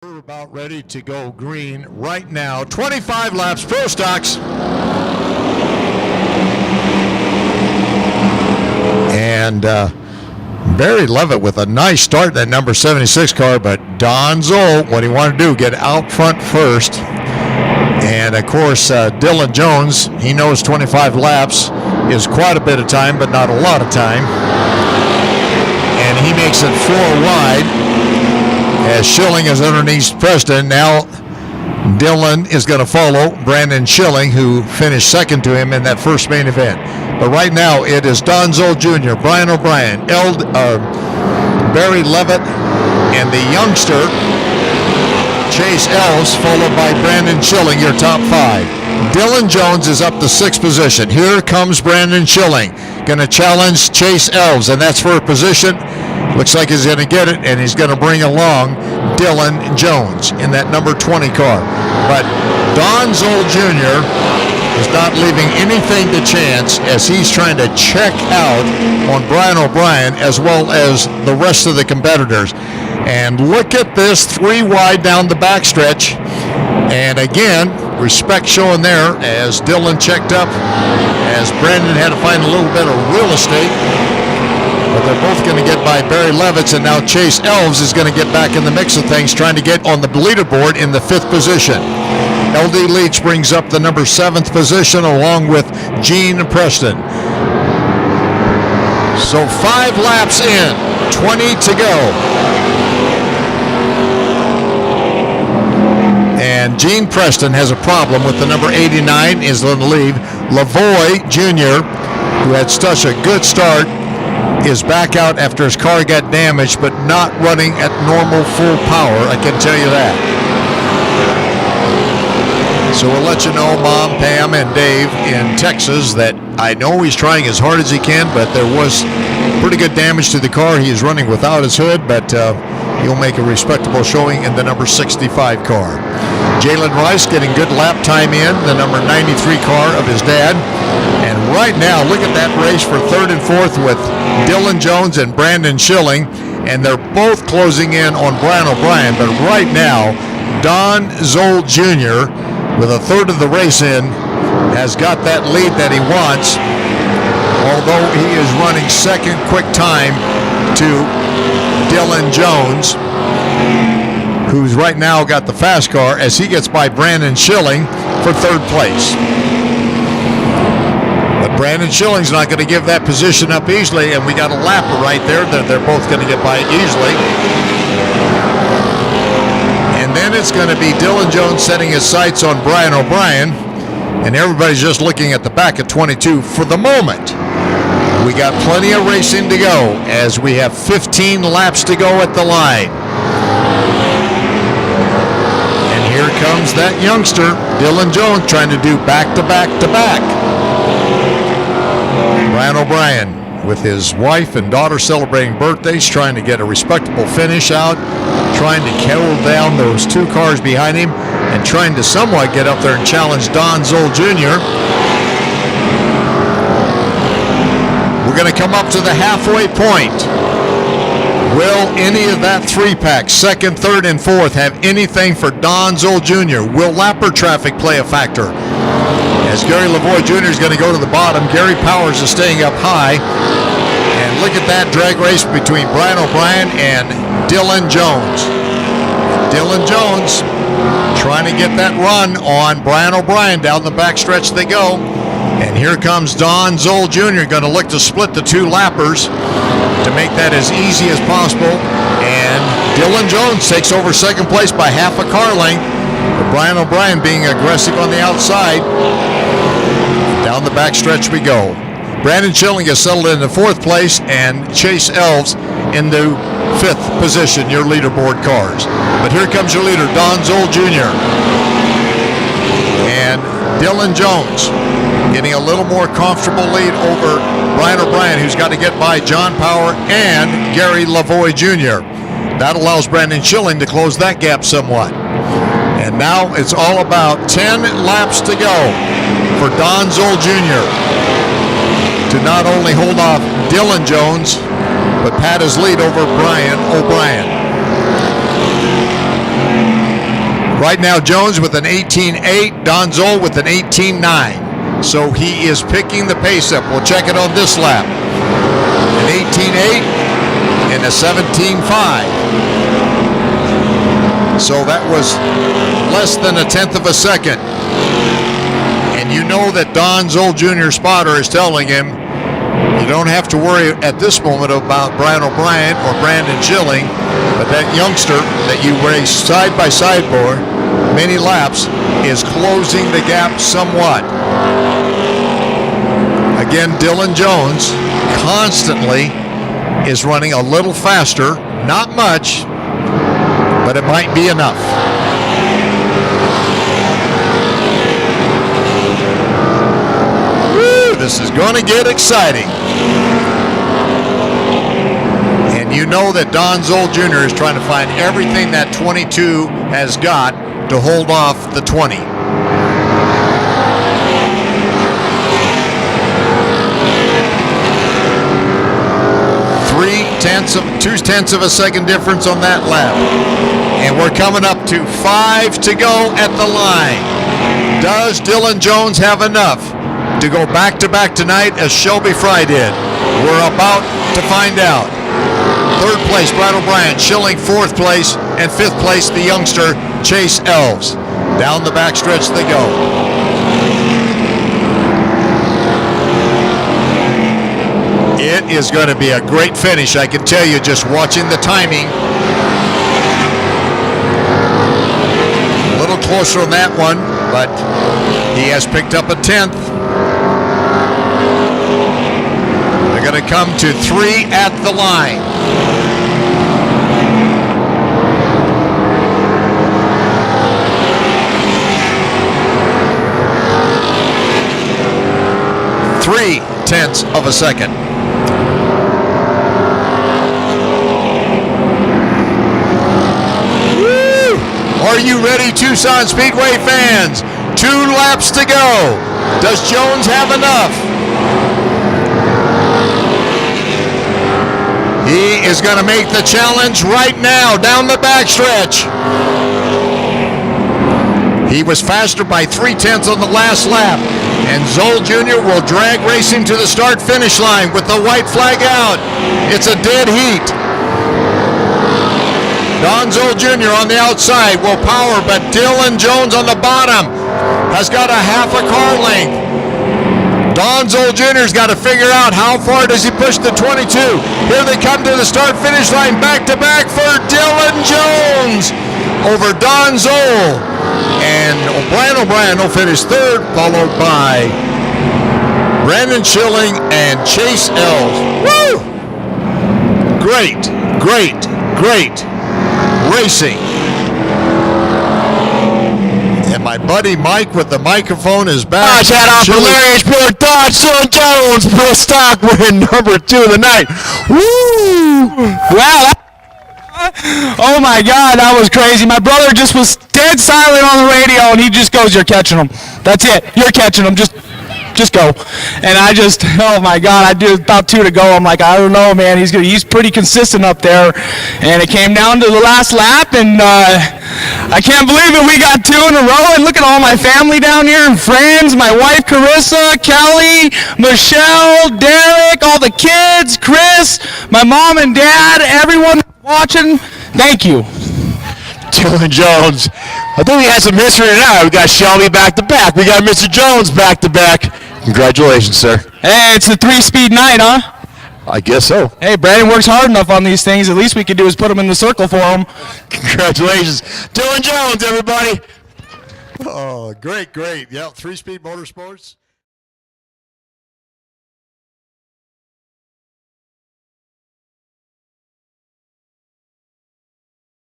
We're about ready to go green right now. 25 laps, Pro Stocks. And Barry Levitt with a nice start, that number 76 car, but Don Zoll, what he wanted to do, get out front first. And of course, Dylan Jones, he knows 25 laps is quite a bit of time, but not a lot of time. And he makes it 4 wide. As Schilling is underneath Preston. Now Dylan is going to follow Brandon Schilling, who finished second to him in that first main event. But right now it is Don Zoll Jr., Brian O'Brien, Barry Levitt, and the youngster Chase Elves, followed by Brandon Schilling, your top 5. Dylan Jones is up to 6th position. Here comes Brandon Schilling, going to challenge Chase Elves, and that's for a position. Looks like he's going to get it, and he's going to bring along Dylan Jones in that number 20 car. But Don Zoll Jr. is not leaving anything to chance as he's trying to check out on Brian O'Brien as well as the rest of the competitors. And look at this, 3 wide down the backstretch. And again, respect showing there as Dylan checked up, as Brandon had to find a little bit of real estate. But they're both going to get by Barry Levitt, and now Chase Elves is going to get back in the mix of things, trying to get on the leaderboard in the 5th position. LD Leach brings up the number 7th position along with Gene Preston. So 5 laps in, 20 to go. And Gene Preston has a problem with the number 89 is going to leave. Lavoie Jr., who had such a good start, is back out after his car got damaged, but not running at normal full power, I can tell you that. So we'll let you know, Mom, Pam, and Dave in Texas, that I know he's trying as hard as he can, but there was pretty good damage to the car. He is running without his hood, but he'll make a respectable showing in the number 65 car. Jalen Rice getting good lap time in, the number 93 car of his dad. And right now, look at that race for 3rd and 4th with Dylan Jones and Brandon Schilling, and they're both closing in on Brian O'Brien. But right now, Don Zoll Jr., with a third of the race in, has got that lead that he wants, although he is running second quick time to Dylan Jones, who's right now got the fast car, as he gets by Brandon Schilling for 3rd place. But Brandon Schilling's not going to give that position up easily, and we got a lapper right there that they're both going to get by easily. And then it's going to be Dylan Jones setting his sights on Brian O'Brien, and everybody's just looking at the back of 22 for the moment. We got plenty of racing to go as we have 15 laps to go at the line. And here comes that youngster, Dylan Jones, trying to do back-to-back-to-back. Brian O'Brien with his wife and daughter celebrating birthdays, trying to get a respectable finish out, trying to kettle down those 2 cars behind him, and trying to somewhat get up there and challenge Don Zoll Jr. We're going to come up to the halfway point. Will any of that 3-pack, 2nd, 3rd, and 4th, have anything for Don Zoll Jr.? Will lapper traffic play a factor? As Gary Lavoie Jr. is going to go to the bottom, Gary Powers is staying up high. And look at that drag race between Brian O'Brien and Dylan Jones. Dylan Jones trying to get that run on Brian O'Brien. Down the backstretch they go. And here comes Don Zoll Jr. going to look to split the 2 lappers to make that as easy as possible. And Dylan Jones takes over 2nd place by half a car length. But Brian O'Brien being aggressive on the outside. Down the backstretch we go. Brandon Schilling is settled into 4th place, and Chase Elves in the 5th position, your leaderboard cars. But here comes your leader, Don Zoll Jr. And Dylan Jones getting a little more comfortable lead over Brian O'Brien, who's got to get by John Power and Gary Lavoie Jr. That allows Brandon Schilling to close that gap somewhat. And now it's all about 10 laps to go for Don Zoll Jr. to not only hold off Dylan Jones, but pat his lead over Brian O'Brien. Right now, Jones with an 18.8, Don Zoll with an 18.9. So he is picking the pace up. We'll check it on this lap. An 18.8 and a 17.5. So that was less than a tenth of a second. And you know that Don Zoll Jr. spotter is telling him, you don't have to worry at this moment about Brian O'Brien or Brandon Schilling, but that youngster that you race side by side for many laps is closing the gap somewhat. Again, Dylan Jones constantly is running a little faster, not much, but it might be enough. Woo, this is going to get exciting. And you know that Don Zoll Jr. is trying to find everything that 22 has got to hold off the 20. Two-tenths of a second difference on that lap. And we're coming up to 5 to go at the line. Does Dylan Jones have enough to go back-to-back tonight as Shelby Fry did? We're about to find out. Third place, Brian O'Brien. Schilling, fourth place. And fifth place, the youngster, Chase Elves. Down the backstretch they go. It is going to be a great finish, I can tell you, just watching the timing. A little closer on that one, but he has picked up a tenth. They're going to come to 3 at the line. Three-tenths of a second. Woo! Are you ready, Tucson Speedway fans? 2 laps to go. Does Jones have enough? He is going to make the challenge right now down the backstretch. He was faster by 3/10 on the last lap. And Zoll Jr. will drag racing to the start-finish line with the white flag out. It's a dead heat. Don Zoll Jr. on the outside will power, but Dylan Jones on the bottom has got a half a car length. Don Zoll Jr.'s got to figure out how far does he push the 22. Here they come to the start-finish line, back-to-back for Dylan Jones over Don Zoll. And Brian O'Brien will finish third, followed by Brandon Schilling and Chase Elves. Woo! Great, great, great racing. And my buddy Mike with the microphone is back. Dodge hat off hilarious pure Dodge Dylan Jones for stock win number 2 of the night. Woo! Wow. Oh my God, that was crazy. My brother just was dead silent on the radio, and he just goes, "You're catching them. That's it. You're catching them. Just go." And I just, oh my God, I do about 2 to go. I'm like, I don't know, man. He's pretty consistent up there. And it came down to the last lap, and I can't believe it. We got 2 in a row, and look at all my family down here and friends. My wife, Carissa, Kelly, Michelle, Derek, all the kids, Chris, my mom and dad, everyone watching. Thank you. Dylan Jones. I think we had some history tonight. We got Shelby back-to-back. We got Mr. Jones back-to-back. Congratulations, sir. Hey, it's a 3-speed night, huh? I guess so. Hey, Brandon works hard enough on these things. At least we could do is put him in the circle for him. Congratulations. Dylan Jones, everybody. Oh, great, great. Yeah, 3-speed motorsports.